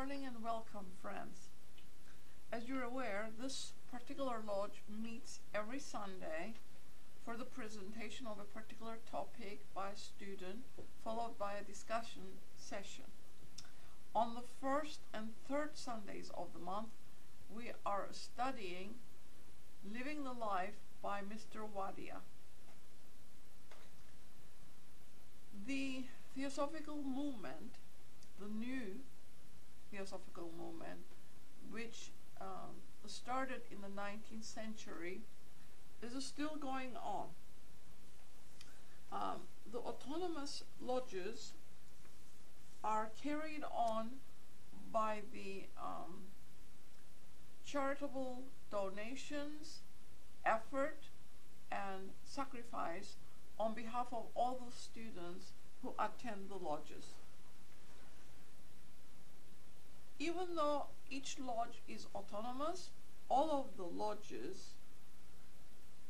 morning and welcome, friends. As you're aware, this particular lodge meets every Sunday for the presentation of a particular topic by a student, followed by a discussion session. On the first and third Sundays of the month, we are studying Living the Life by Mr. Wadia. The Theosophical movement, the new Theosophical movement, which started in the 19th century, is still going on. The autonomous lodges are carried on by the charitable donations, effort, and sacrifice on behalf of all the students who attend the lodges. Even though each lodge is autonomous, all of the lodges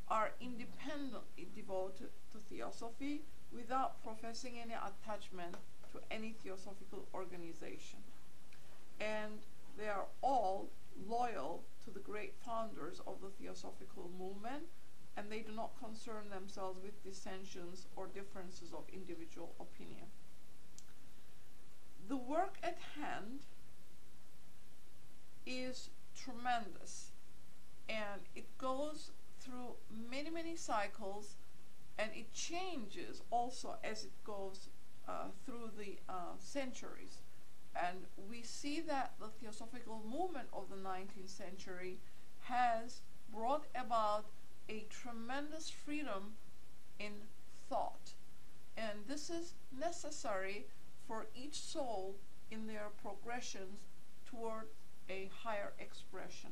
are independently devoted to theosophy without professing any attachment to any theosophical organization. And they are all loyal to the great founders of the Theosophical movement, and they do not concern themselves with dissensions or differences of individual opinion. The work at hand is tremendous, and it goes through many cycles, and it changes also as it goes through the centuries. And we see that the Theosophical movement of the 19th century has brought about a tremendous freedom in thought, and this is necessary for each soul in their progressions toward a higher expression.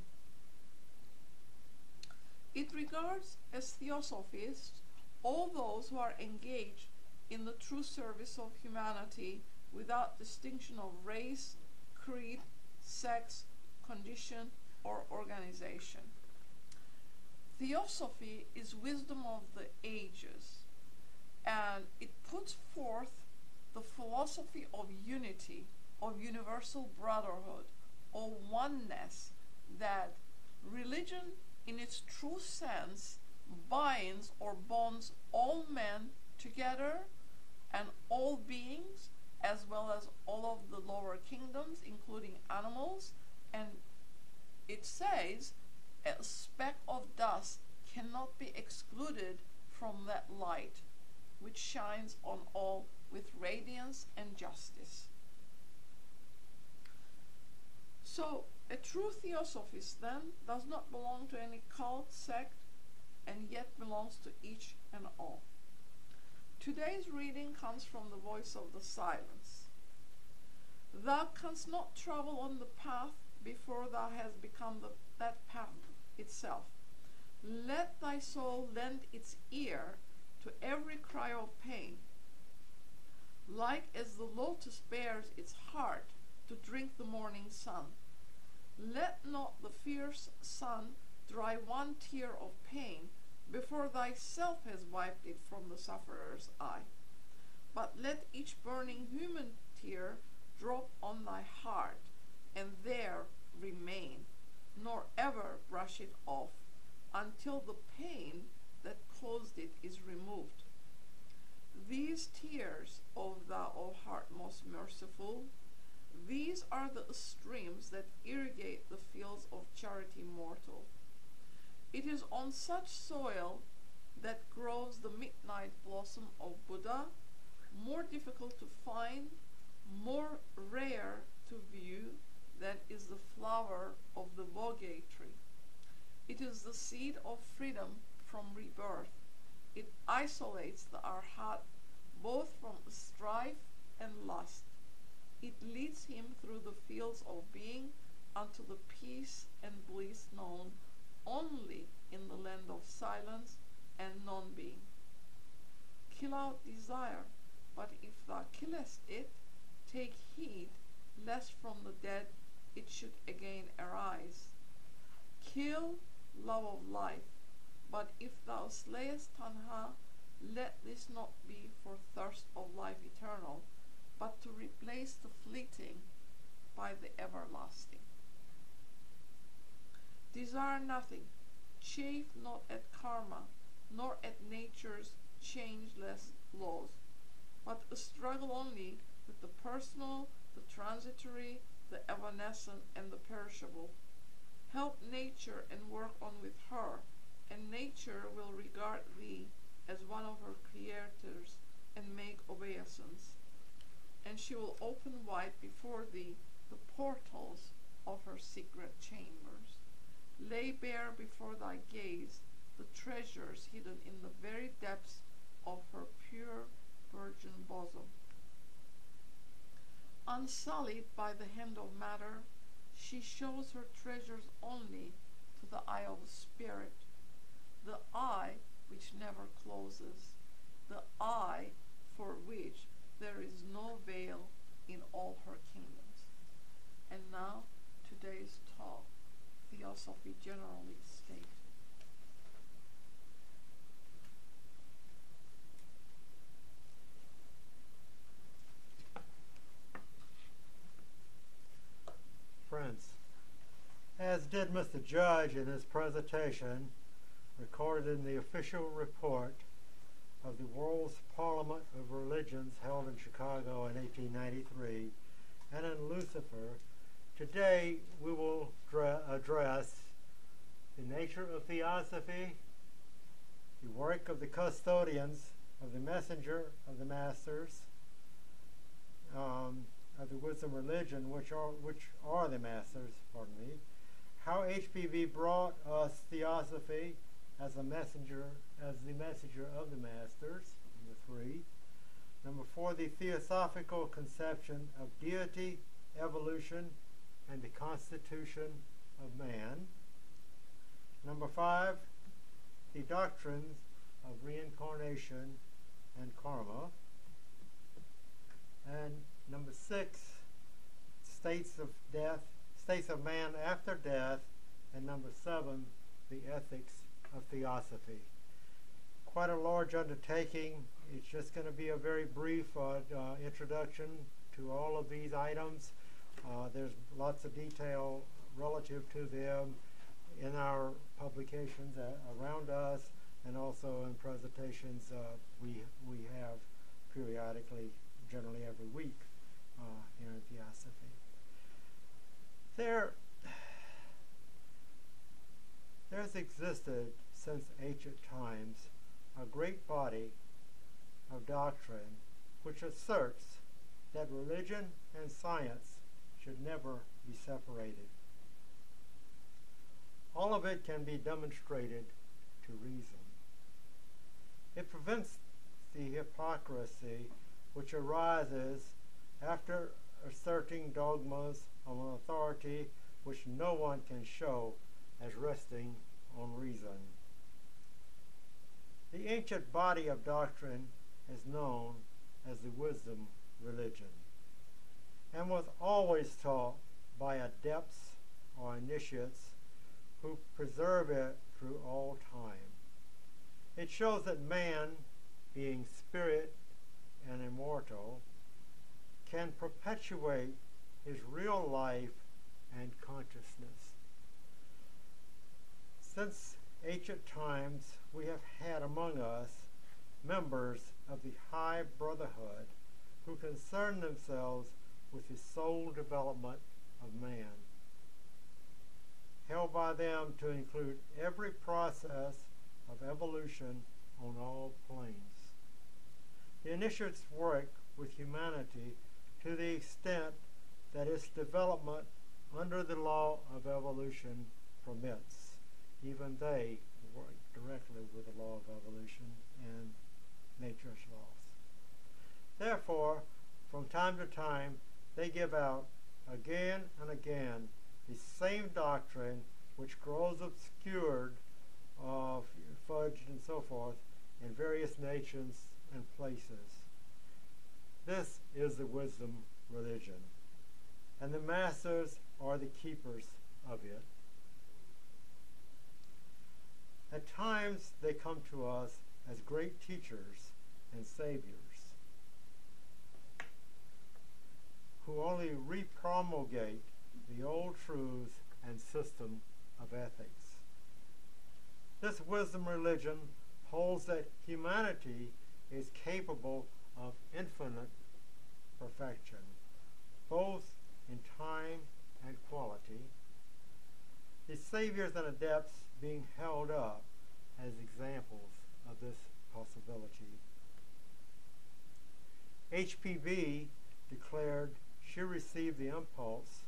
It regards as theosophists all those who are engaged in the true service of humanity without distinction of race, creed, sex, condition, or organization. Theosophy is wisdom of the ages, and it puts forth the philosophy of unity, of universal brotherhood, or oneness, that religion in its true sense binds or bonds all men together and all beings, as well as all of the lower kingdoms, including animals. And it says a speck of dust cannot be excluded from that light, which shines on all with radiance and justice. So, a true theosophist then does not belong to any cult, sect, and yet belongs to each and all. Today's reading comes from the voice of the silence. Thou canst not travel on the path before thou hast become that path itself. Let thy soul lend its ear to every cry of pain. Like as the lotus bears its heart to drink the morning sun, let not the fierce sun dry one tear of pain before thyself has wiped it from the sufferer's eye. But let each burning human tear drop on thy heart, and there remain, nor ever brush it off, until the pain that caused it is removed. These tears, O thou, O heart most merciful, these are the streams that irrigate the fields of charity mortal. It is on such soil that grows the midnight blossom of Buddha, more difficult to find, more rare to view than is the flower of the bogey tree. It is the seed of freedom from rebirth. It isolates the arhat both from strife and lust. It leads him through the fields of being unto the peace and bliss known only in the land of silence and non-being. Kill out desire, but if thou killest it, take heed lest from the dead it should again arise. Kill love of life, but if thou slayest tanha, let this not be for thirst of life eternal, but to replace the fleeting by the everlasting. Desire nothing, chafe not at karma, nor at nature's changeless laws, but struggle only with the personal, the transitory, the evanescent, and the perishable. Help nature and work on with her, and nature will regard thee as one of her creators and make obeisance. And she will open wide before thee the portals of her secret chambers. Lay bare before thy gaze the treasures hidden in the very depths of her pure virgin bosom. Unsullied by the hand of matter, she shows her treasures only to the eye of spirit, the eye which never closes, the eye for which there is no veil in all her kingdoms. And now, today's talk, Theosophy generally stated. Friends, as did Mr. Judge in his presentation, recorded in the official report of the World's Parliament of Religions held in Chicago in 1893 and in Lucifer, today we will address the nature of Theosophy, the work of the Custodians, of the Messenger of the Masters, of the Wisdom Religion, which are the Masters, how HPV brought us Theosophy as the messenger of the Masters, number 3. Number 4, the Theosophical conception of deity, evolution, and the constitution of man. Number 5, the doctrines of reincarnation and karma. And number 6, states of man after death. And number 7, the ethics of Theosophy. Quite a large undertaking. It's just going to be a very brief introduction to all of these items. There's lots of detail relative to them in our publications around us, and also in presentations we have periodically, generally every week, here in Theosophy. There's existed since ancient times a great body of doctrine which asserts that religion and science should never be separated. All of it can be demonstrated to reason. It prevents the hypocrisy which arises after asserting dogmas of an authority which no one can show as resting on reason. The ancient body of doctrine is known as the Wisdom Religion, and was always taught by adepts or initiates who preserve it through all time. It shows that man, being spirit and immortal, can perpetuate his real life and consciousness. Since ancient times, we have had among us members of the High Brotherhood who concern themselves with the soul development of man, held by them to include every process of evolution on all planes. The initiates work with humanity to the extent that its development under the law of evolution permits. Even they work directly with the law of evolution and nature's laws. Therefore, from time to time, they give out again and again the same doctrine which grows obscured, fudged and so forth, in various nations and places. This is the Wisdom Religion, and the Masters are the keepers of it. At times they come to us as great teachers and saviors who only repromulgate the old truths and system of ethics. This wisdom religion holds that humanity is capable of infinite perfection, both in time and quality, the saviors and adepts being held up as examples of this possibility. HPB declared she received the impulse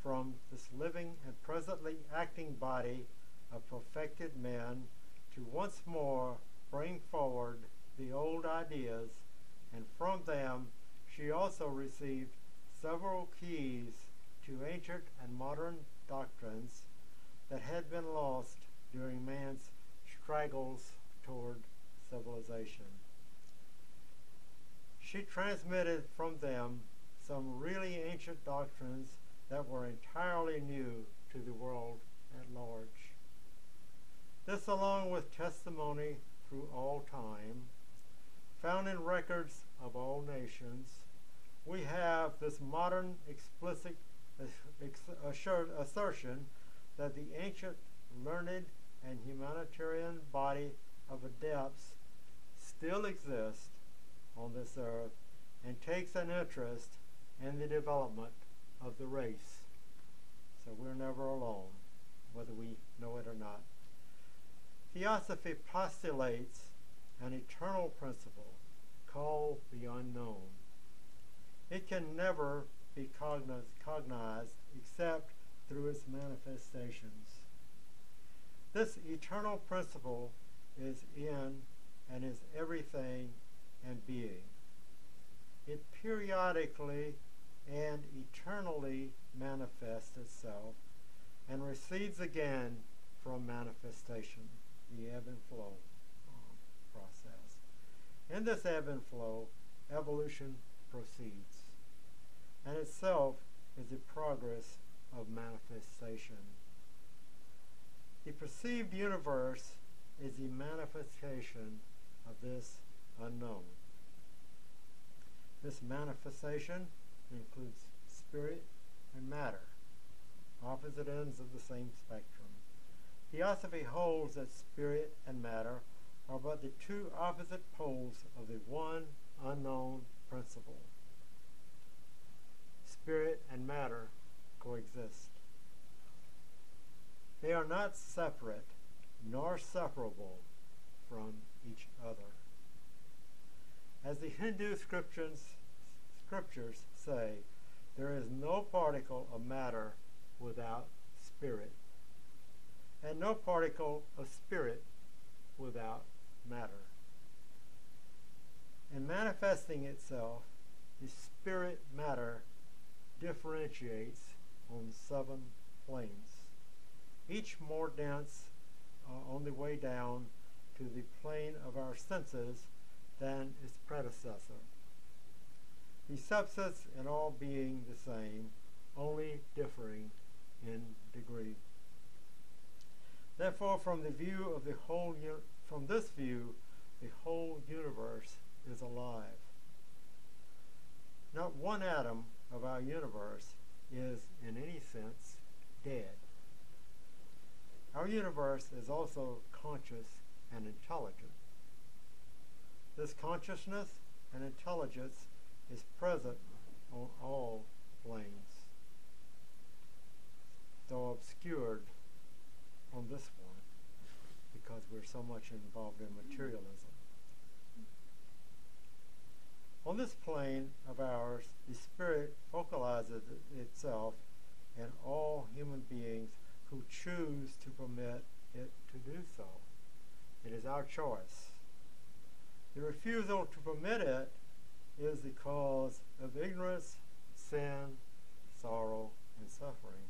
from this living and presently acting body of perfected men to once more bring forward the old ideas, and from them she also received several keys to ancient and modern doctrines that had been lost during man's struggles toward civilization. She transmitted from them some really ancient doctrines that were entirely new to the world at large. This, along with testimony through all time, found in records of all nations, we have this modern explicit assertion that the ancient, learned, and humanitarian body of adepts still exists on this earth and takes an interest in the development of the race. So we're never alone, whether we know it or not. Theosophy postulates an eternal principle called the unknown. It can never be cognized except through its manifestations. This eternal principle is in and is everything and being. It periodically and eternally manifests itself and recedes again from manifestation, the ebb and flow process. In this ebb and flow, evolution proceeds, and itself is the progress of manifestation. The perceived universe is the manifestation of this unknown. This manifestation includes spirit and matter, opposite ends of the same spectrum. Theosophy holds that spirit and matter are but the two opposite poles of the one unknown principle. Spirit and matter coexist. They are not separate nor separable from each other. As the Hindu scriptures say, there is no particle of matter without spirit, and no particle of spirit without matter. In manifesting itself, the spirit matter differentiates on 7 planes, each more dense on the way down to the plane of our senses than its predecessor. The substance and all being the same, only differing in degree. Therefore, from this view, the whole universe is alive. Not one atom of our universe is, in any sense, dead. Our universe is also conscious and intelligent. This consciousness and intelligence is present on all planes, though obscured on this one because we're so much involved in materialism. On this plane of ours, the spirit focalizes itself in all human beings who choose to permit it to do so. It is our choice. The refusal to permit it is the cause of ignorance, sin, sorrow, and suffering.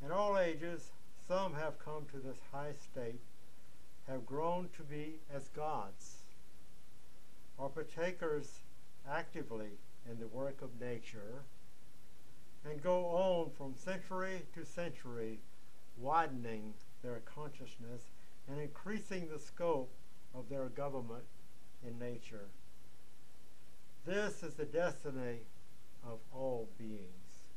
In all ages, some have come to this high state, have grown to be as gods, or partakers actively in the work of nature, and go on from century to century, widening their consciousness and increasing the scope of their government in nature. This is the destiny of all beings.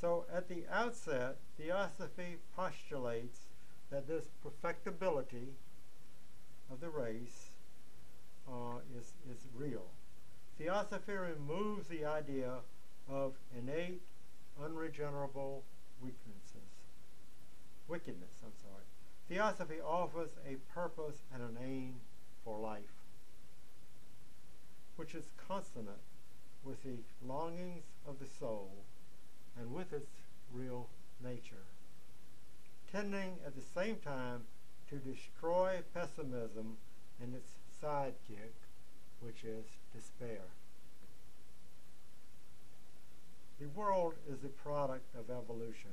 So at the outset, Theosophy postulates that this perfectibility of the race is real. Theosophy removes the idea of innate, unregenerable wickedness. Theosophy offers a purpose and an aim for life, which is consonant with the longings of the soul and with its real nature, tending at the same time to destroy pessimism and its sidekick, which is despair. The world is the product of evolution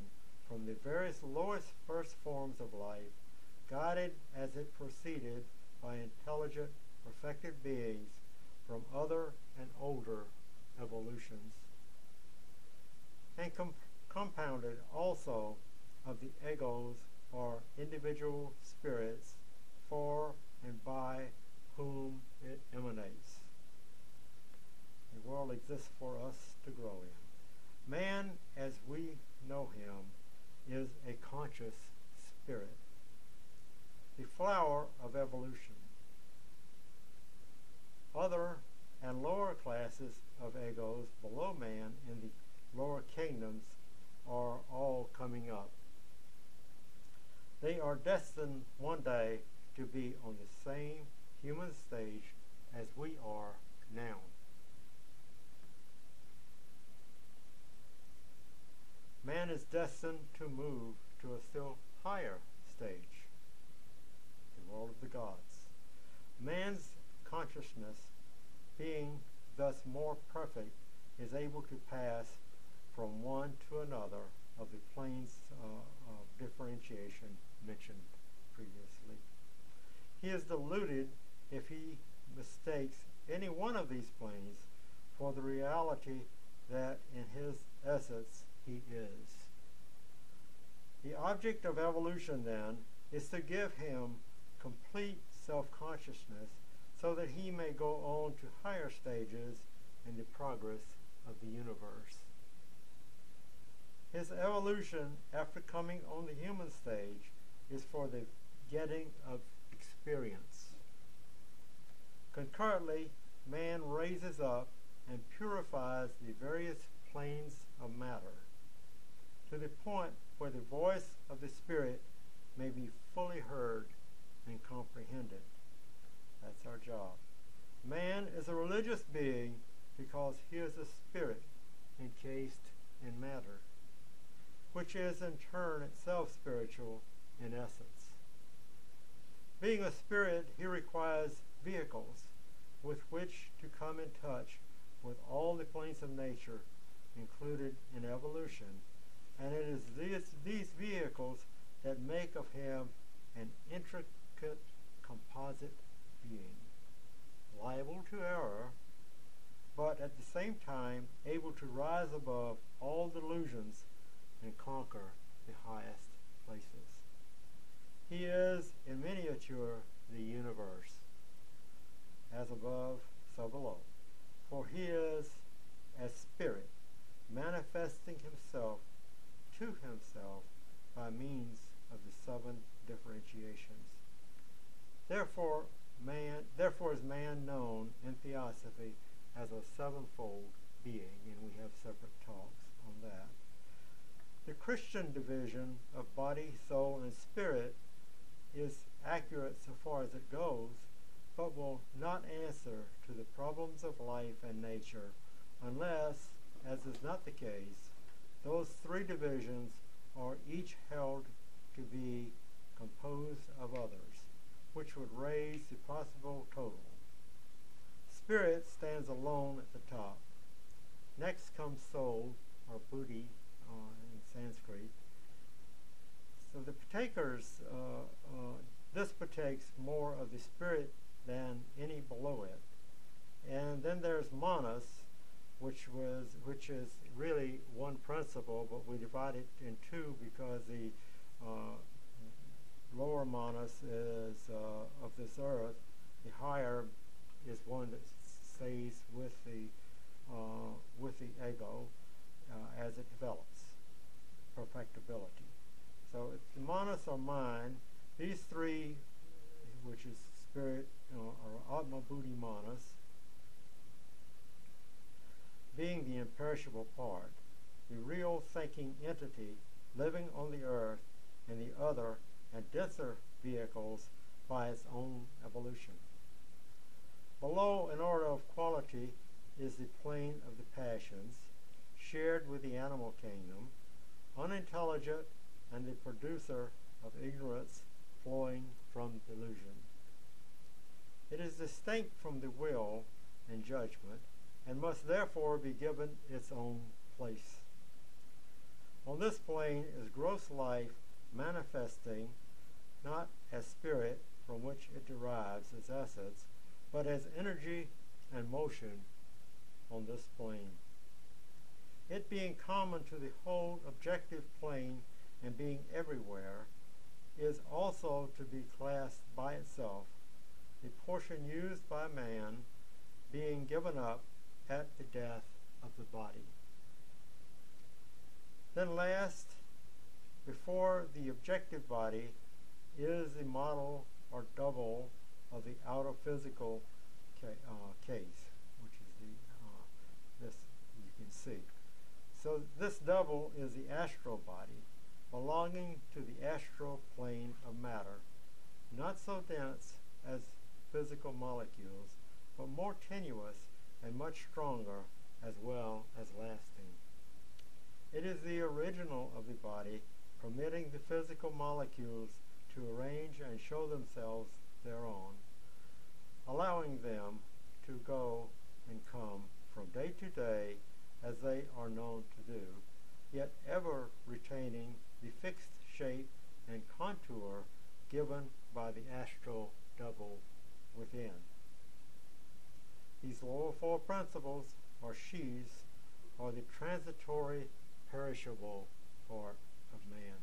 from the various lowest first forms of life, guided as it proceeded by intelligent, perfected beings from other and older evolutions, and compounded also of the egos or individual spirits for and by whom it emanates. The world exists for us to grow in. Man, as we know him, is a conscious spirit, the flower of evolution. Other and lower classes of egos below man in the lower kingdoms are all coming up. They are destined one day to be on the same human stage as we are now. Man is destined to move to a still higher stage, the world of the gods. Man's consciousness, being thus more perfect, is able to pass from one to another of the planes of differentiation mentioned previously. He is deluded if he mistakes any one of these planes for the reality that in his essence he is. The object of evolution, then, is to give him complete self-consciousness so that he may go on to higher stages in the progress of the universe. His evolution after coming on the human stage is for the getting of experience. Concurrently, man raises up and purifies the various planes of matter to the point where the voice of the Spirit may be fully heard and comprehended. That's our job. Man is a religious being because he is a spirit encased in matter, which is in turn itself spiritual in essence. Being a spirit, he requires vehicles with which to come in touch with all the planes of nature included in evolution, and it is these vehicles that make of him an intricate composite being, liable to error, but at the same time able to rise above all delusions and conquer the highest places. He is, in miniature, the universe, as above, so below. For he is, as spirit, manifesting himself to himself by means of the seven differentiations. Therefore is man known in Theosophy as a sevenfold being, and we have separate talks on that. The Christian division of body, soul, and spirit is accurate so far as it goes, but will not answer to the problems of life and nature unless, as is not the case, those three divisions are each held to be composed of others, which would raise the possible total. Spirit stands alone at the top. Next comes soul, or buddhi in Sanskrit. So the partakers, this partakes more of the spirit than any below it. And then there's manas, which is really one principle, but we divide it in two because the lower manas is of this earth. The higher is one that stays with the the ego as it develops, perfectibility. So it's the manas or mind, these three, which is spirit, or Atma Buddhi manas, being the imperishable part, the real thinking entity living on the earth, and the other and denser vehicles by its own evolution. Below, in order of quality, is the plane of the passions, shared with the animal kingdom, unintelligent and the producer of ignorance flowing from delusion. It is distinct from the will and judgment, and must therefore be given its own place. On this plane is gross life manifesting not as spirit from which it derives its essence, but as energy and motion on this plane. It being common to the whole objective plane and being everywhere, is also to be classed by itself, the portion used by man being given up at the death of the body. Then last, before the objective body, is the model or double of the outer physical case, which is this you can see. So this double is the astral body, belonging to the astral plane of matter, not so dense as physical molecules, but more tenuous and much stronger as well as lasting. It is the original of the body, permitting the physical molecules to arrange and show themselves thereon, allowing them to go and come from day to day as they are known to do, yet ever retaining the fixed shape and contour given by the astral double within. These lower four principles, or sheaths, are the transitory, perishable part of man.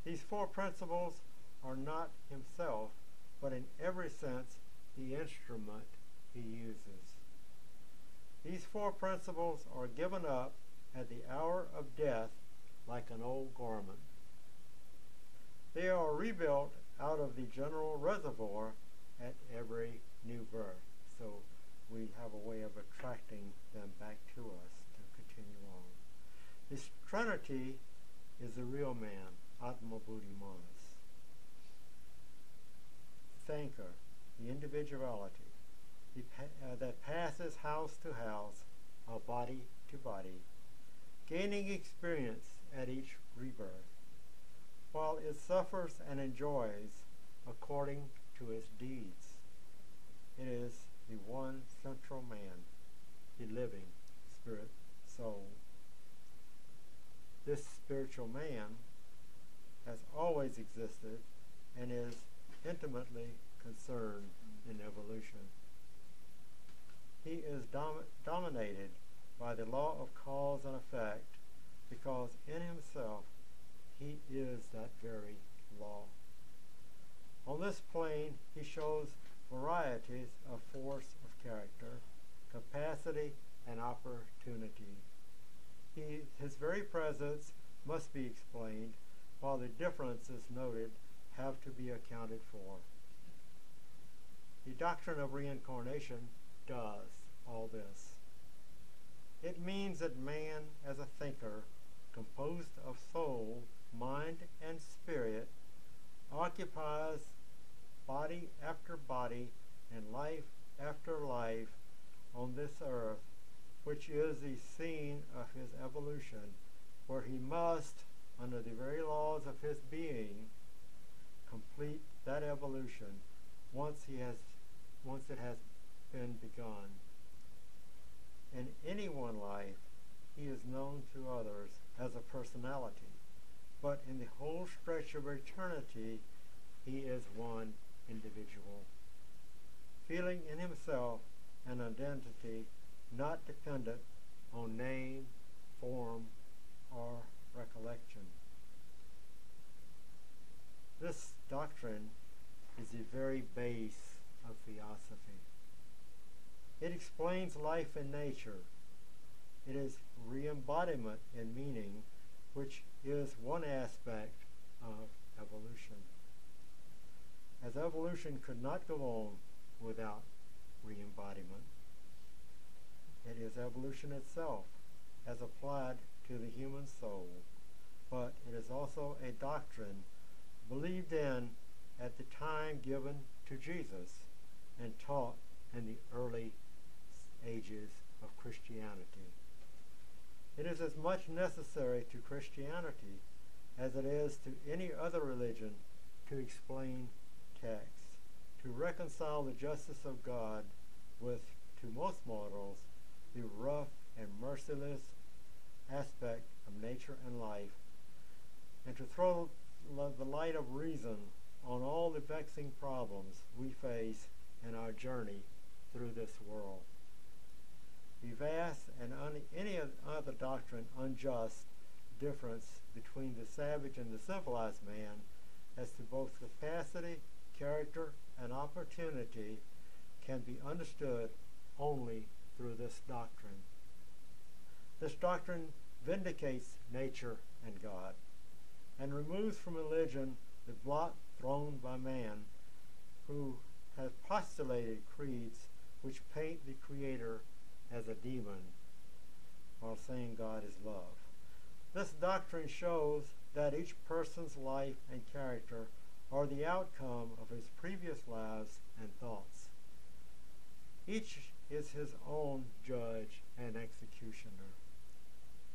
These four principles are not himself, but in every sense the instrument he uses. These four principles are given up at the hour of death like an old garment. They are rebuilt out of the general reservoir at every new birth. So we have a way of attracting them back to us to continue on. This Trinity is the real man, Atma Buddhi Manas. Thinker, the individuality, that passes house to house, or body to body, gaining experience at each rebirth, while it suffers and enjoys according to its deeds. It is the one central man, the living spirit soul. This spiritual man has always existed and is intimately concerned in evolution. He is dominated by the law of cause and effect because in himself he is that very law. On this plane he shows varieties of force of character, capacity, and opportunity. His very presence must be explained, while the differences noted have to be accounted for. The doctrine of reincarnation does all this. It means that man, as a thinker, composed of soul, mind, and spirit, occupies body after body and life after life on this earth, which is the scene of his evolution, where he must, under the very laws of his being, complete that evolution once it has been begun. In any one life, he is known to others as a personality, but in the whole stretch of eternity, he is one individual, feeling in himself an identity not dependent on name, form, or recollection. This doctrine is the very base of theosophy. It explains life and nature. it is re-embodiment in meaning, which is one aspect of evolution. As evolution could not go on without re-embodiment, it is evolution itself as applied to the human soul, but it is also a doctrine believed in at the time given to Jesus and taught in the early ages of Christianity. It is as much necessary to Christianity as it is to any other religion to explain texts, to reconcile the justice of God with, to most mortals, the rough and merciless aspect of nature and life, and to throw the light of reason on all the vexing problems we face in our journey through this world. The vast and any other doctrine unjust difference between the savage and the civilized man as to both capacity, character, and opportunity can be understood only through this doctrine. This doctrine vindicates nature and God and removes from religion the blot thrown by man, who has postulated creeds which paint the Creator as a demon while saying God is love. This doctrine shows that each person's life and character are the outcome of his previous lives and thoughts. Each is his own judge and executioner.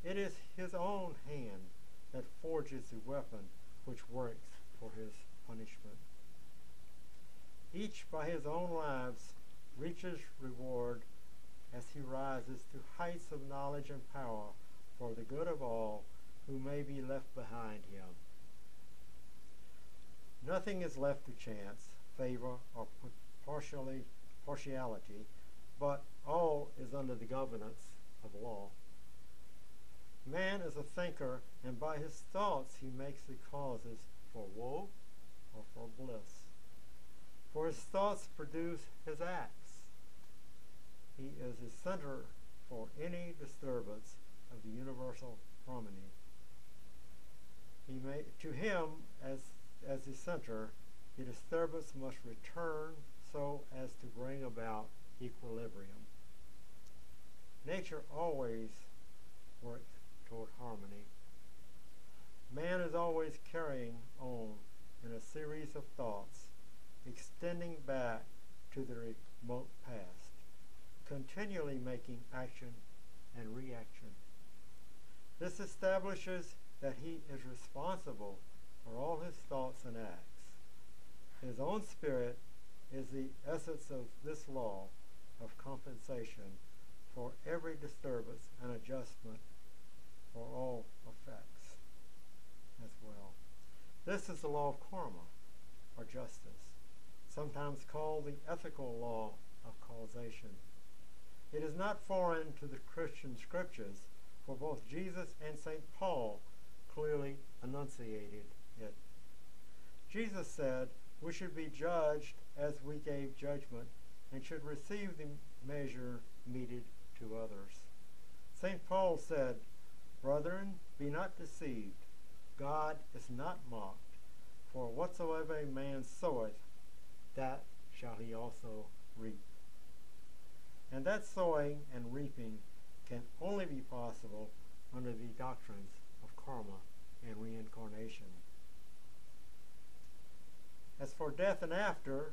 It is his own hand that forges the weapon which works for his punishment. Each by his own lives reaches reward as he rises to heights of knowledge and power for the good of all who may be left behind him. Nothing is left to chance, favor, or partiality, but all is under the governance of law. Man is a thinker, and by his thoughts he makes the causes for woe or for bliss. For his thoughts produce his acts. He is the center for any disturbance of the universal harmony. To him, as the center, the disturbance must return so as to bring about equilibrium. Nature always works toward harmony. Man is always carrying on in a series of thoughts, extending back to the remote past, continually making action and reaction. This establishes that he is responsible for all his thoughts and acts. His own spirit is the essence of this law of compensation for every disturbance and adjustment for all effects as well. This is the law of karma, or justice, sometimes called the ethical law of causation. It is not foreign to the Christian scriptures, for both Jesus and St. Paul clearly enunciated it. Jesus said we should be judged as we gave judgment and should receive the measure meted to others. St. Paul said, "Brethren, be not deceived. God is not mocked. For whatsoever a man soweth, that shall he also reap." And that sowing and reaping can only be possible under the doctrines of karma and reincarnation. As for death and after,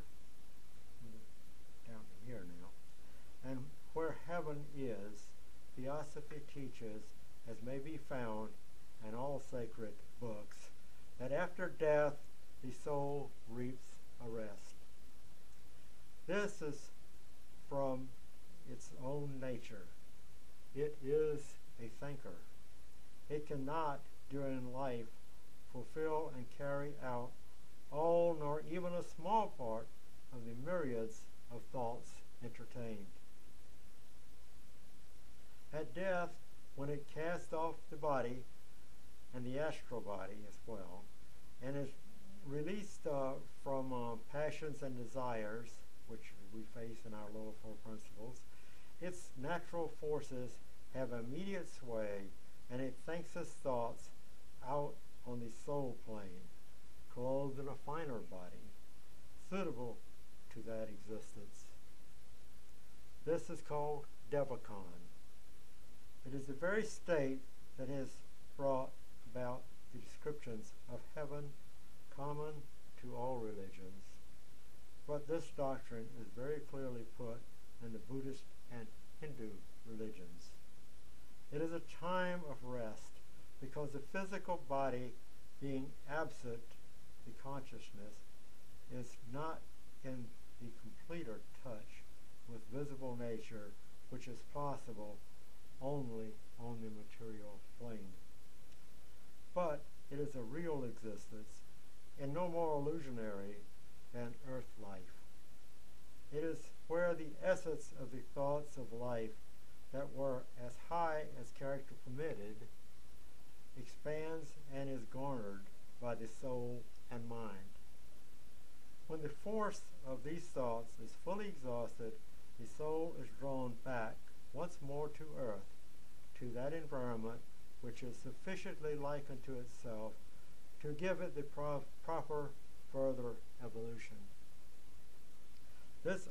down here now, and where heaven is, Theosophy teaches, as may be found in all sacred books, that after death the soul reaps a rest. This is from its own nature. It is a thinker. It cannot, during life, fulfill and carry out all nor even a small part of the myriads of thoughts entertained. At death, when it casts off the body and the astral body as well, and is released from passions and desires, which we face in our lower four principles, its natural forces have immediate sway, and it thinks its thoughts out on the soul plane, clothed in a finer body, suitable to that existence. This is called Devachan. It is the very state that has brought about the descriptions of heaven common to all religions. But this doctrine is very clearly put in the Buddhist and Hindu religions. It is a time of rest because the physical body being absent, the consciousness is not in the completer touch with visible nature, which is possible only on the material plane. But it is a real existence and no more illusionary than earth life. It is where the essence of the thoughts of life that were as high as character permitted expands and is garnered by the soul and mind. When the force of these thoughts is fully exhausted, the soul is drawn back once more to earth, to that environment which is sufficiently like unto itself to give it the proper further evolution. This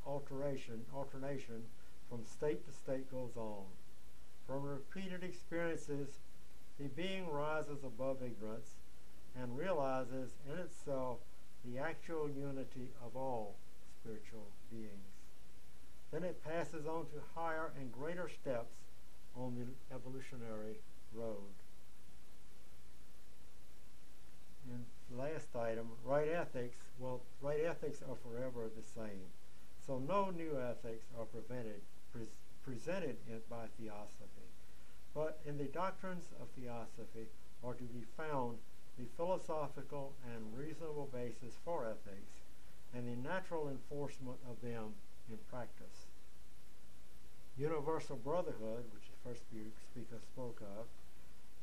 alternation from state to state goes on. From repeated experiences, the being rises above ignorance and realizes in itself the actual unity of all spiritual beings. Then it passes on to higher and greater steps on the evolutionary road. And the last item, right ethics. Well, right ethics are forever the same. So no new ethics are presented by Theosophy. But in the doctrines of Theosophy are to be found the philosophical and reasonable basis for ethics and the natural enforcement of them in practice. Universal brotherhood, which the first speaker spoke of,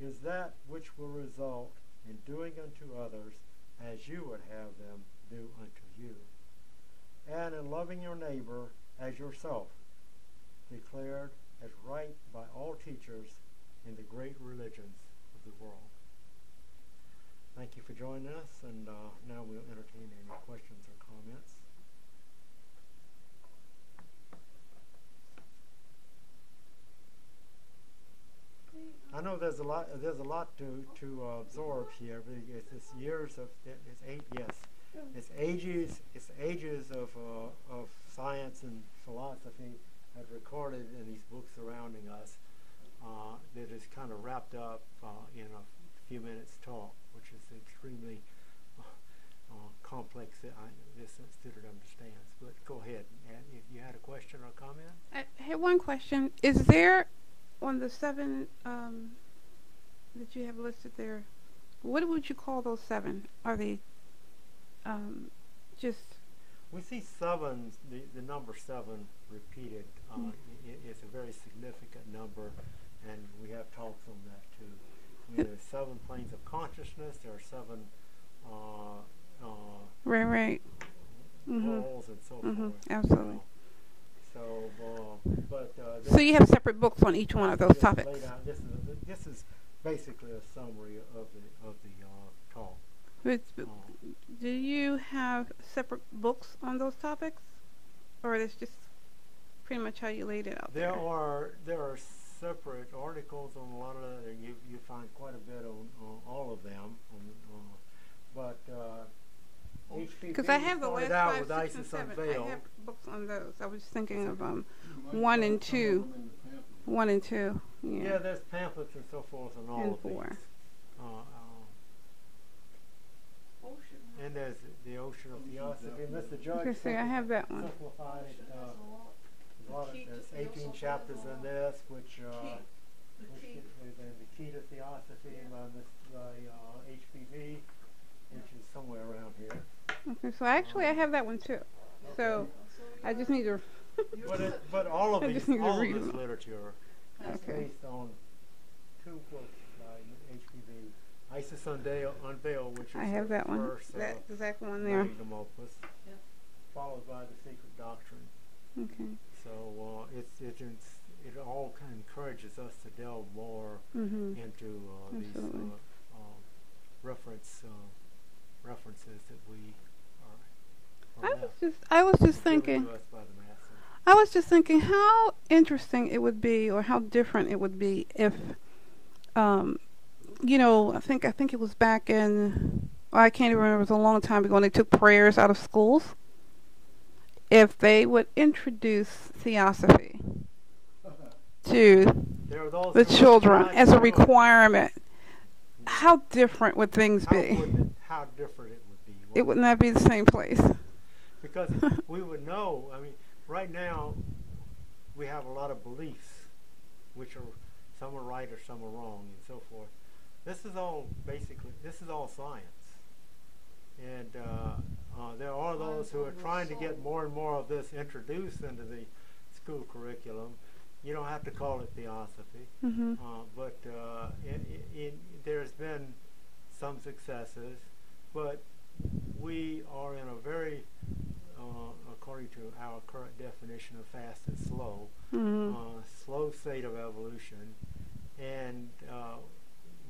is that which will result in doing unto others as you would have them do unto you, and in loving your neighbor as yourself, declared as right by all teachers in the great religions of the world. Thank you for joining us, and now we'll entertain any questions or comments. I know there's a lot to absorb here. It's ages of science and philosophy that recorded in these books surrounding us that is kind of wrapped up in a few minutes talk, which is extremely complex that this student understands. But go ahead, and if you had a question or comment. I had one question. Is there on the 7 that you have listed there, what would you call those 7? Are they just... We see 7, the number 7 repeated. It's a very significant number, and we have talks on that too. There's 7 planes of consciousness. There are 7 right. roles and so forth. Absolutely. So you have separate books on each one of those topics. This is basically a summary of the talk. Do you have separate books on those topics, or is just pretty much how you laid it out there? There are separate articles on a lot of that, and you find quite a bit on all of them. Because I have the last 5, 6, and 7. I have books on those. I was thinking of 1 and 2. 1 and 2. Yeah, there's pamphlets and so forth on all of 4. these. And there's the Ocean of Theosophy. Mr. Judge I have that one. Simplified it. There's 18 chapters in this, which the Key to Theosophy by HPV, which is somewhere around here. Okay, so actually I have that one too. So I just need to. but all of this literature is Okay. based on 2 books by HPV. Isis Unveiled, which is I have that one. first That exact one there. magnum opus, followed by The Secret Doctrine. Okay. So it all kind of encourages us to delve more into these references that we are I was just given thinking. to us by the Master. I was just thinking how interesting it would be, or how different it would be if, you know, I think it was back in, well, I can't even remember. It was a long time ago when they took prayers out of schools. If they would introduce Theosophy to There are those the who children try to as a do it. requirement, how different would things be? How different it would be. It would not be the same place. Because we would know. I mean, right now we have a lot of beliefs, which are some are right or some are wrong, and so forth. This is all science, and there are those who are trying to get more and more of this introduced into the school curriculum. You don't have to call it Theosophy, but there's been some successes, but we are in a very, according to our current definition of fast and slow, slow state of evolution, and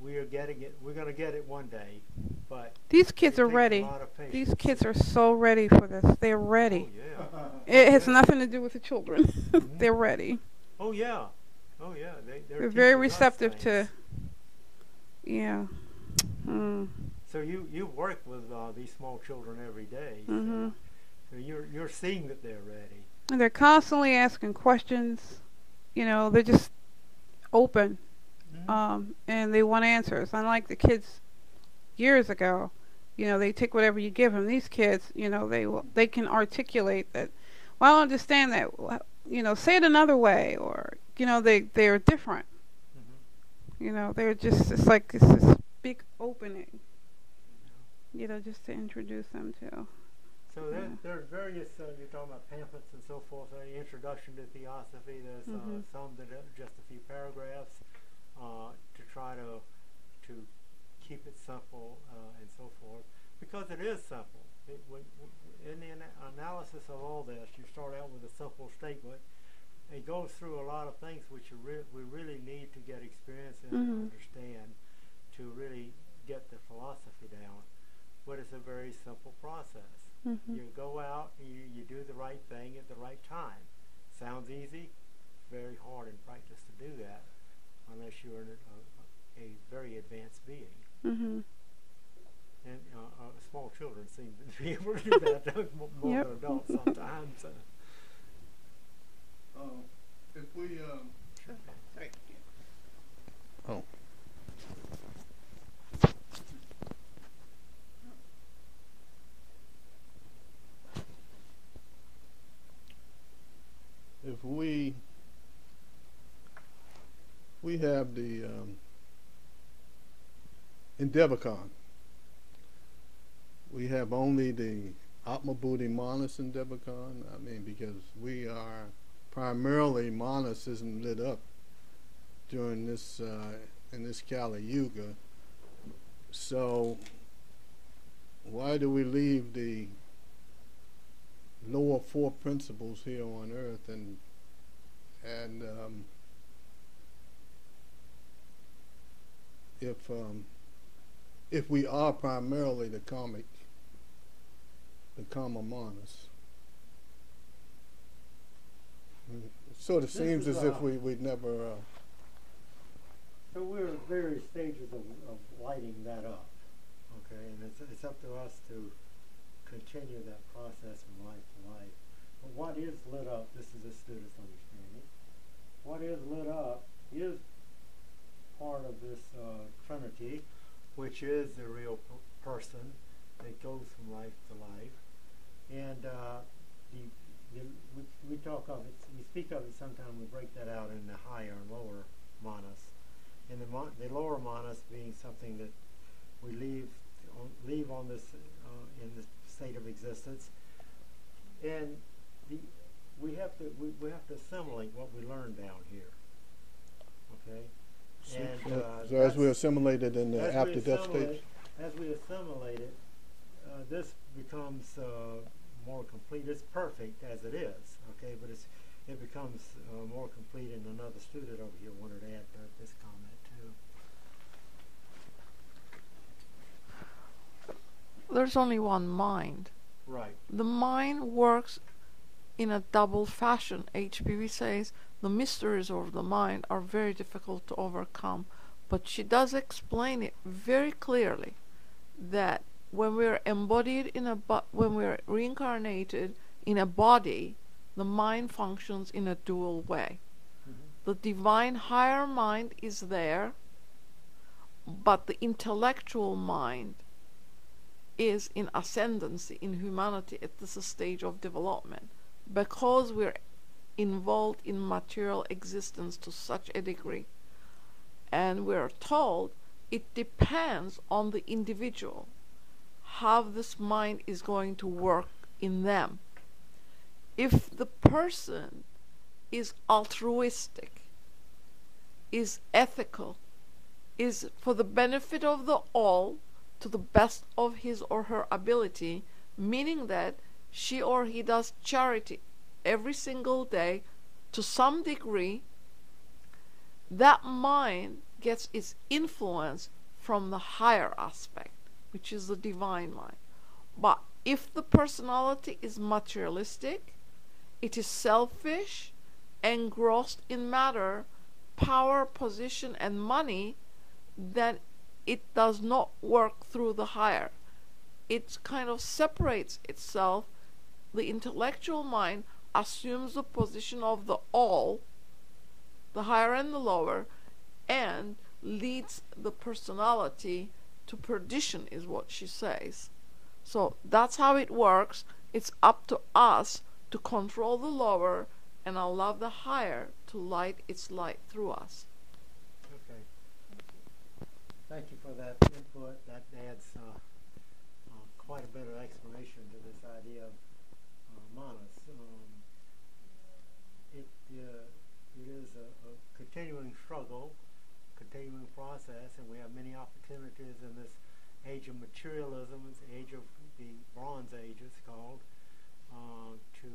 we're getting it. We're going to get it one day, but these kids are ready. These kids are so ready for this. They're ready. Oh, yeah. It has nothing to do with the children. They're ready. Oh yeah. Oh yeah. They're very receptive to. Yeah. So you work with these small children every day. So you're seeing that they're ready. And they're constantly asking questions. You know, they're just open, and they want answers. Unlike the kids years ago, you know, they take whatever you give them. These kids, you know, they can articulate that. Well, I don't understand that. You know, say it another way, or you know, they're different. You know, they're just, it's like it's this big opening. You know, just to introduce them to. So there's various, you're talking about pamphlets and so forth, introduction to Theosophy. There's some that are just a few paragraphs to try to keep it simple and so forth, because it is simple. In the analysis of all this, you start out with a simple statement. It goes through a lot of things which we really need to get experience in and understand to really get the philosophy down. But it's a very simple process. You go out and you do the right thing at the right time. Sounds easy. Very hard in practice to do that unless you're a very advanced being. And small children seem to be able to do that more than adults sometimes. If we if we have the EndeavorCon, we have only the Atma Buddhi Manas EndeavorCon. I mean, because we are primarily Manas isn't lit up during this in this Kali Yuga. So why do we leave the lower four principles here on Earth and if we are primarily the Kama Manas? It sort of seems as if we'd never. So we're at various stages of lighting that up, okay, and it's up to us to continue that process from life to life. But what is lit up, this is a student's understanding, what is lit up is part of this Trinity, which is the real person that goes from life to life. And we talk of it, we speak of it sometimes, we break that out in the higher and lower manas. And the lower manas being something that we leave on this in this state of existence, and we have to assimilate what we learn down here. Okay, and so as we assimilate it in the after death stage. As we assimilate it, this becomes more complete. It's perfect as it is. Okay, but it becomes more complete. And another student over here wanted to add this comment too. There's only one mind. Right. The mind works in a double fashion. HPV says the mysteries of the mind are very difficult to overcome, but she does explain it very clearly that when we're embodied in when we're reincarnated in a body, the mind functions in a dual way. The divine higher mind is there, but the intellectual mind is in ascendancy in humanity at this stage of development, because we're involved in material existence to such a degree. And we're told it depends on the individual how this mind is going to work in them. If the person is altruistic, is ethical, is for the benefit of the all, to the best of his or her ability, meaning that she or he does charity every single day to some degree, that mind gets its influence from the higher aspect, which is the divine mind. But if the personality is materialistic, it is selfish, engrossed in matter, power, position, and money, then it does not work through the higher. It kind of separates itself. The intellectual mind assumes the position of the all, the higher and the lower, and leads the personality to perdition, is what she says. So that's how it works. It's up to us to control the lower and allow the higher to light its light through us. Okay. Thank you for that input. That adds quite a bit of explanation to this idea of manas. It is a continuing struggle, continuing process, and we have many opportunities in this age of materialism. It's the age of the Bronze Age, it's called, to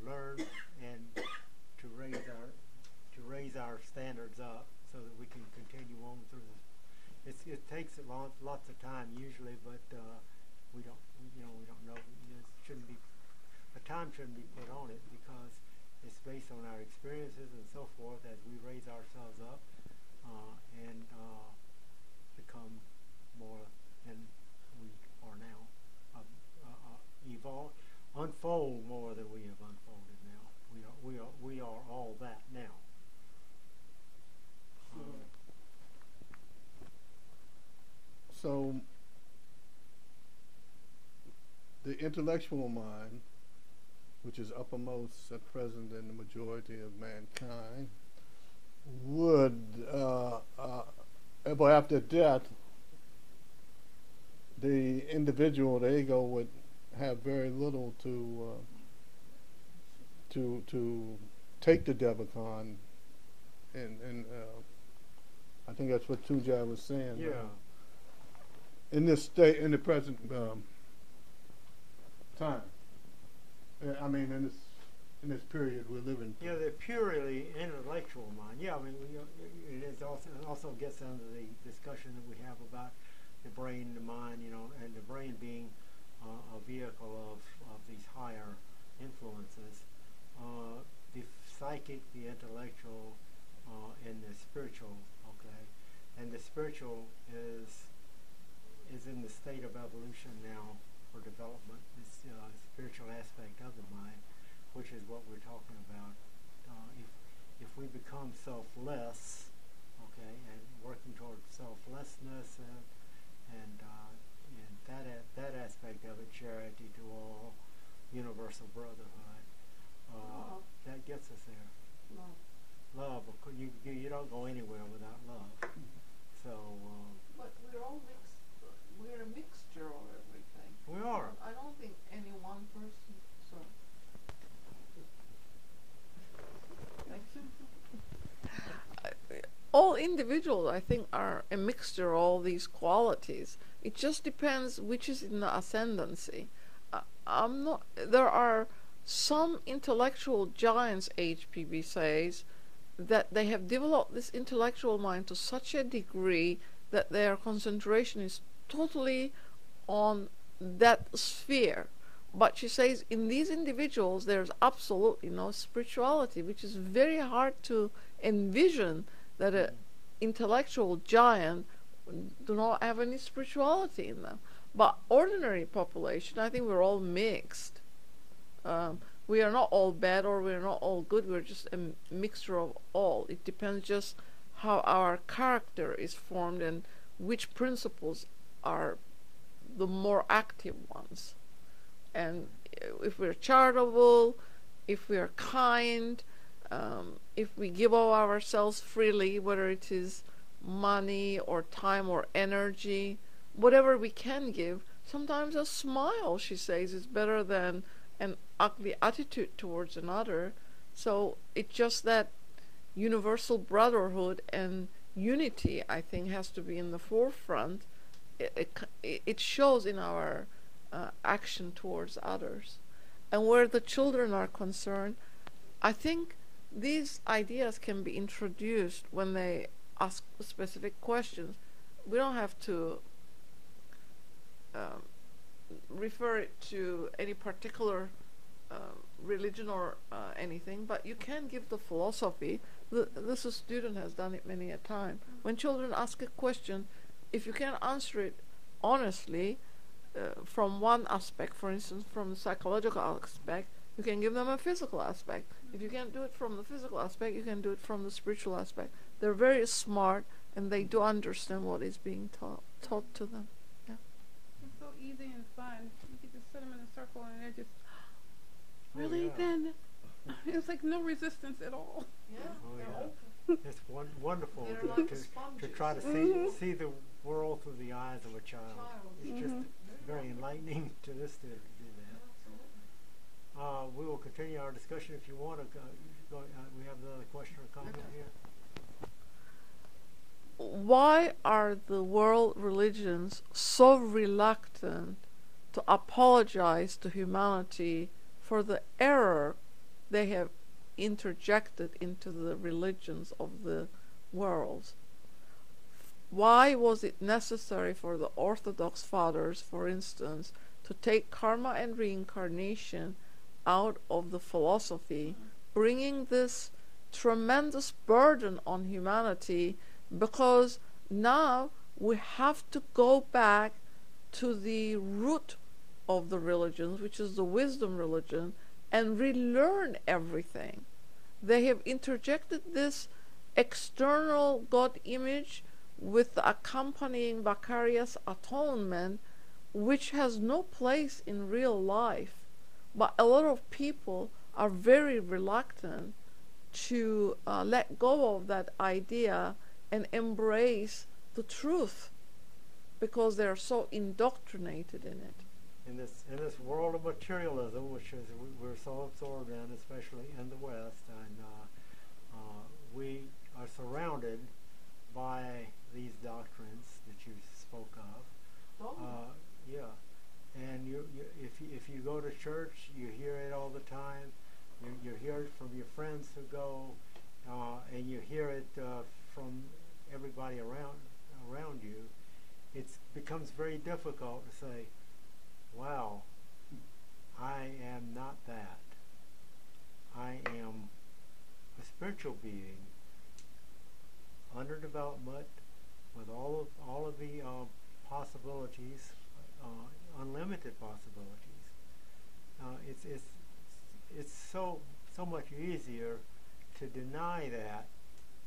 learn and to raise our standards up so that we can continue on through this. It takes lots of time usually, but we don't know. The time shouldn't be put on it, because it's based on our experiences and so forth as we raise ourselves up and become more than we are now, unfold more than we have unfolded now. We are all that now. So the intellectual mind, which is uppermost at present in the majority of mankind, would, ever after death, the individual, the ego, would have very little to take the Devacon, and I think that's what Tujai was saying. Yeah. In this state, in the present time, I mean, in this period we're living. Yeah, the purely intellectual mind. Yeah, I mean, it is also gets into the discussion that we have about the brain, the mind, and the brain being a vehicle of these higher influences. The psychic, the intellectual, and the spiritual. Okay, and the spiritual is in the state of evolution now for development. This spiritual aspect of the mind, which is what we're talking about. If we become selfless, okay, and working toward selflessness and that aspect of it, charity to all, universal brotherhood, that gets us there. Love. You don't go anywhere without love. So. But we're all mixed. We're a mixture of everything. We are. I don't think any one person. So. All individuals, I think, are a mixture of all these qualities. It just depends which is in the ascendancy. There are some intellectual giants, HPB says, that they have developed this intellectual mind to such a degree that their concentration is totally on that sphere. But she says in these individuals there's absolutely no spirituality, which is very hard to envision, that an intellectual giant do not have any spirituality in them. But ordinary population, I think we're all mixed. We are not all bad or we're not all good. We're just a mixture of all. It depends just how our character is formed and which principles are the more active ones. And if we're charitable, if we are kind, if we give of ourselves freely, whether it is money or time or energy, whatever we can give, sometimes a smile, she says, is better than an ugly attitude towards another. So it's just that universal brotherhood and unity, I think, has to be in the forefront. It shows in our action towards others. And where the children are concerned, I think these ideas can be introduced when they ask specific questions. We don't have to refer it to any particular religion or anything, but you can give the philosophy. This student has done it many a time. When children ask a question, if you can answer it honestly, from one aspect, for instance, from the psychological aspect, you can give them a physical aspect. If you can't do it from the physical aspect, you can do it from the spiritual aspect. They're very smart, and they do understand what is being taught to them. Yeah. It's so easy and fun. You can just sit them in a circle, and they're just really. Then it's like no resistance at all. It's wonderful to try to see the world through the eyes of a child. It's just very enlightening to this student to do that. We will continue our discussion if you want to go. We have another question or comment here. Why are the world religions so reluctant to apologize to humanity for the error they have interjected into the religions of the world? Why was it necessary for the Orthodox fathers, for instance, to take karma and reincarnation out of the philosophy, bringing this tremendous burden on humanity? Because now we have to go back to the root of the religions, which is the wisdom religion, and relearn everything. They have interjected this external God image with the accompanying vicarious atonement, which has no place in real life. But a lot of people are very reluctant to let go of that idea and embrace the truth, because they're so indoctrinated in it. In this world of materialism, which is we're so absorbed in, especially in the West, and we are surrounded by these doctrines that you spoke of. And if you go to church, you hear it all the time. You hear it from your friends who go, and you hear it from everybody around you. It becomes very difficult to say, wow, I am not that. I am a spiritual being under development with all of the possibilities, unlimited possibilities. It's so much easier to deny that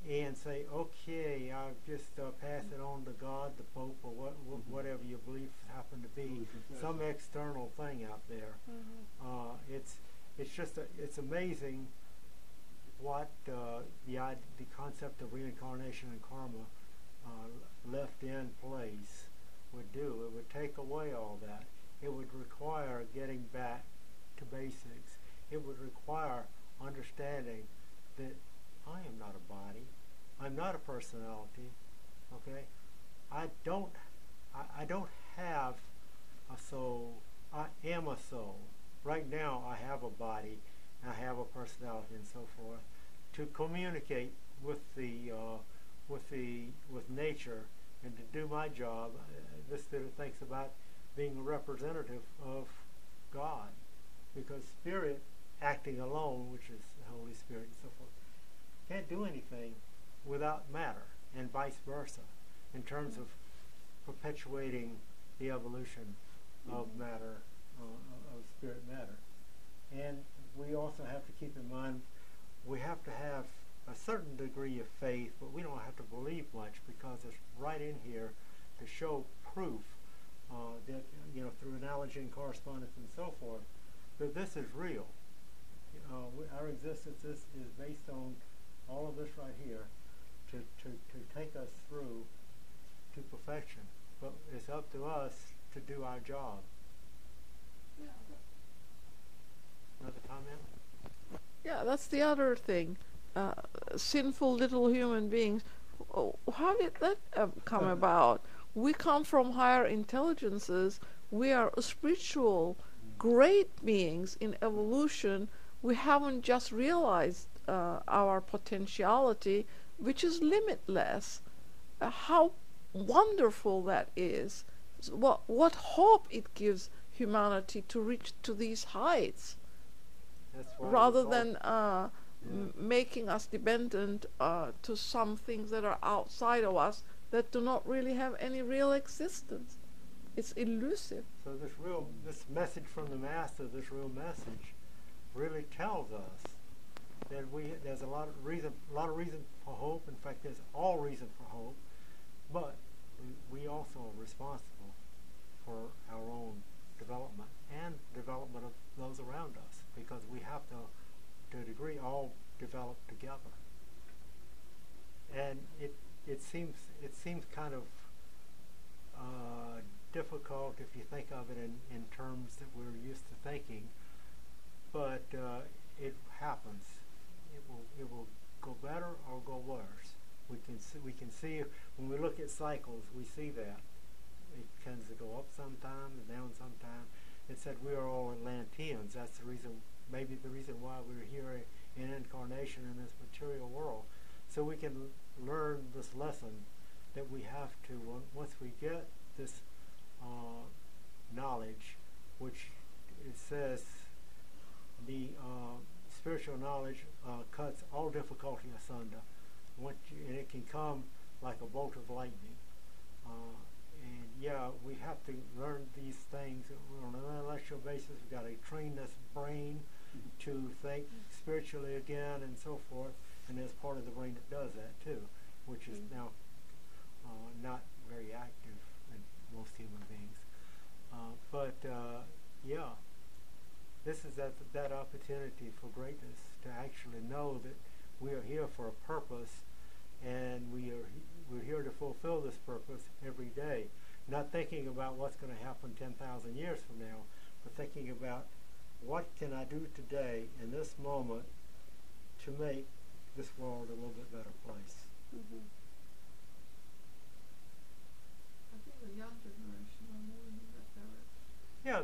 and say, okay, I'll just pass it on to God, the Pope, or whatever your beliefs happen to be, some external thing out there. It's amazing what the concept of reincarnation and karma left in place would do. It would take away all that. It would require getting back to basics. It would require understanding that I am not a body. I'm not a personality. Okay? I don't have a soul. I am a soul. right now I have a body, I have a personality, and so forth, to communicate with with nature and to do my job. This student thinks about being a representative of God, because spirit acting alone, which is the Holy Spirit and so forth, can't do anything without matter, and vice versa, in terms of perpetuating the evolution of matter, of spirit matter. And we also have to keep in mind we have to have a certain degree of faith, but we don't have to believe much, because it's right in here to show proof that, through analogy and correspondence and so forth, that this is real. Our existence is based on all of this right here to take us through to perfection. But it's up to us to do our job. Yeah. Another comment? Yeah, that's the other thing. Sinful little human beings. How did that come about? We come from higher intelligences. We are spiritual, great beings in evolution. We haven't just realized our potentiality, which is limitless. How wonderful that is. What hope it gives humanity to reach to these heights, rather than making us dependent to some things that are outside of us that do not really have any real existence. It's elusive. So this message from the Master, this real message, really tells us that there's a lot of reason for hope. In fact, there's all reason for hope, but we also are responsible for our own development and development of those around us, because we have to a degree, all develop together. And it seems kind of difficult if you think of it in terms that we're used to thinking, but it happens. It will go better or go worse. We can see when we look at cycles, we see that it tends to go up sometime and down sometime. It said we are all Atlanteans. That's the reason, maybe the reason why we're here in incarnation in this material world, so we can learn this lesson that we have to, once we get this knowledge, which it says the spiritual knowledge cuts all difficulty asunder, and it can come like a bolt of lightning. And yeah, we have to learn these things on an intellectual basis. We've got to train this brain to think spiritually again and so forth, and there's part of the brain that does that too, which is now not very active in most human beings. Yeah, this is that opportunity for greatness, to actually know that we are here for a purpose, and we're here to fulfill this purpose every day. Not thinking about what's going to happen 10,000 years from now, but thinking about what can I do today in this moment to make this world a little bit better place. Mm-hmm. I think the young generation are moving in that direction. Yeah,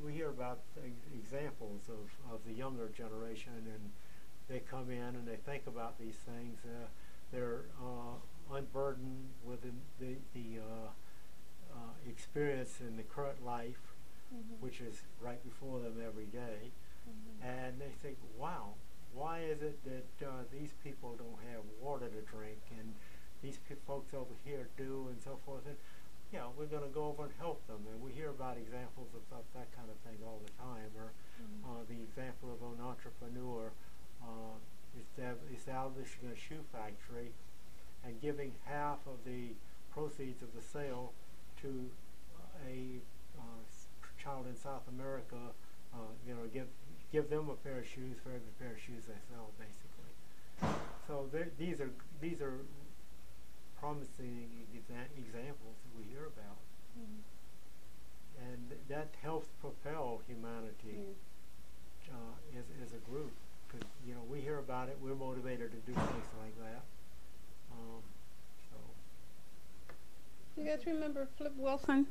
we hear about examples of the younger generation, and they come in and they think about these things. They're unburdened with the experience in the current life, which is right before them every day, and they think, wow, why is it that these people don't have water to drink, and these folks over here do, and so forth. And yeah, we're going to go over and help them. And we hear about examples of that kind of thing all the time. Or the example of an entrepreneur establishing a shoe factory and giving half of the proceeds of the sale to a child in South America. Give them a pair of shoes for every pair of shoes they sell, basically. So these are promising examples that we hear about, and that helps propel humanity as a group. Because we hear about it, we're motivated to do things like that. You guys remember Flip Wilson?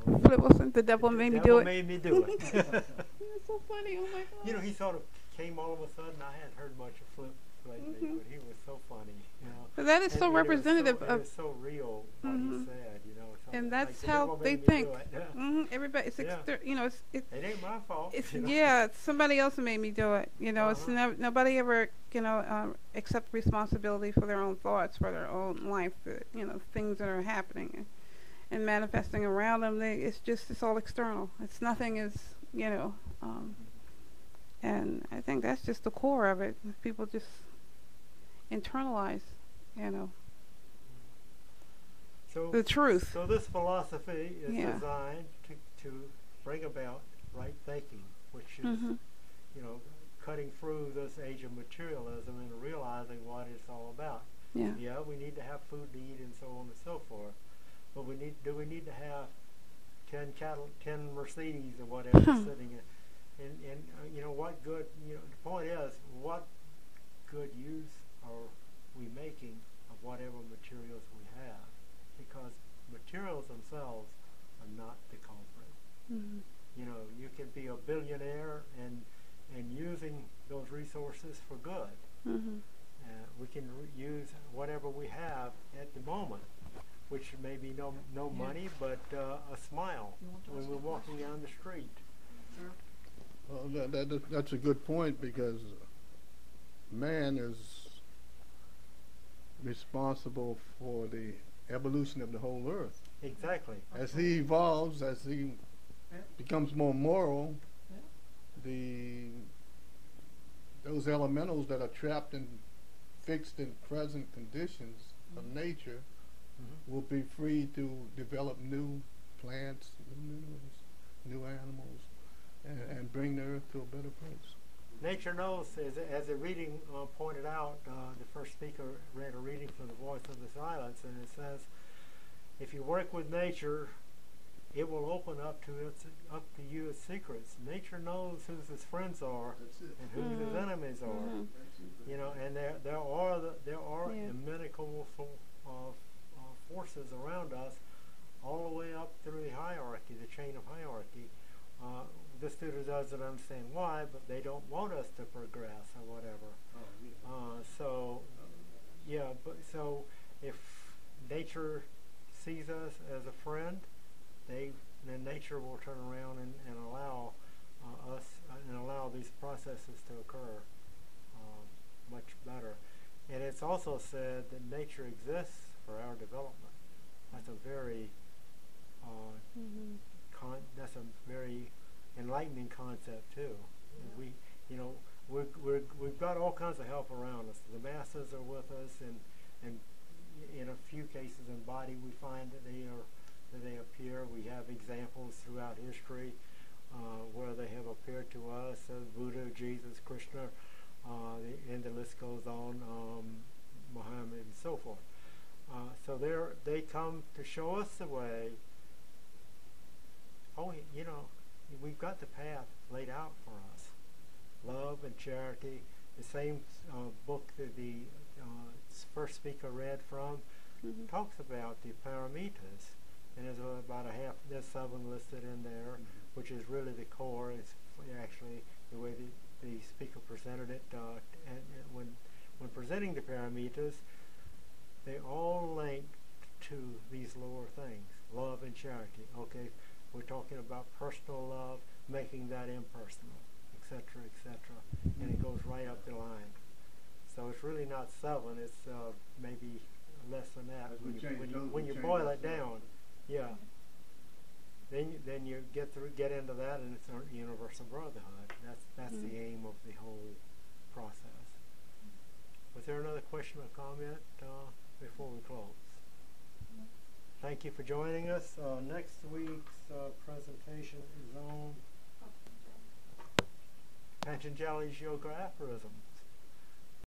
Flip Wilson, the devil made me do it. Made me do it. It's so funny. Oh my God. You know, he sort of came all of a sudden. I hadn't heard much of Flip lately, but he was so funny. You know, But that is so representative it of. was so real what he said. You know, And like that's the how devil they made me think. do it. Everybody, it's you know, It ain't my fault. it's you know? yeah, it's somebody else made me do it. You know, it's nobody ever, you know, accept responsibility for their own thoughts, for their own life. You know, things that are happening and manifesting around them. It's all external. It's nothing is, you know, and I think that's just the core of it. People just internalize, you know. So, the truth. So this philosophy is designed to bring about right thinking, which is, you know, cutting through this age of materialism and realizing what it's all about. Yeah, we need to have food to eat and so on and so forth. But do we need to have 10 Mercedes or whatever sitting in? And you know, what good, you know, the point is, what good use are we making of whatever materials we have? Because materials themselves are not the culprit. You know, you can be a billionaire and using those resources for good. We can use whatever we have at the moment, which may be no money, but a smile when we're walking down the street. Well, that's a good point, because man is responsible for the evolution of the whole earth. Exactly. As he evolves, as he becomes more moral, those elementals that are trapped in fixed and present conditions of nature will be free to develop new plants, new minerals, new animals, and bring the earth to a better place. Nature knows, as the reading pointed out, the first speaker read a reading from the Voice of the Silence, and it says, if you work with nature, it will open up to you its secrets. Nature knows who its friends are and who its enemies are. You know, and there are inimical forces around us, all the way up through the hierarchy, the chain of hierarchy. The student doesn't understand why, but they don't want us to progress or whatever. So if nature sees us as a friend, then nature will turn around and allow us and allow these processes to occur much better. And it's also said that nature exists for our development. That's a very that's a very enlightening concept too. We've got all kinds of help around us. The masses are with us, and in a few cases in body we find that they appear. We have examples throughout history where they have appeared to us as Buddha, Jesus, Krishna, and the list goes on, Muhammad, and so forth. So they come to show us the way. We've got the path laid out for us. Love and charity. The same book that the first speaker read from talks about the paramitas, and there's there's 7 listed in there, which is really the core. It's actually the way the speaker presented it, and when presenting the paramitas, they all link to these lower things, love and charity. Okay, we're talking about personal love, making that impersonal, etc., etc., and it goes right up the line. So it's really not 7; it's maybe less than that. When you boil it down, Then you get into that, and it's a universal brotherhood. That's the aim of the whole process. Was there another question or comment before we close? Thank you for joining us. Next week's presentation is on Patanjali's Yoga Aphorism.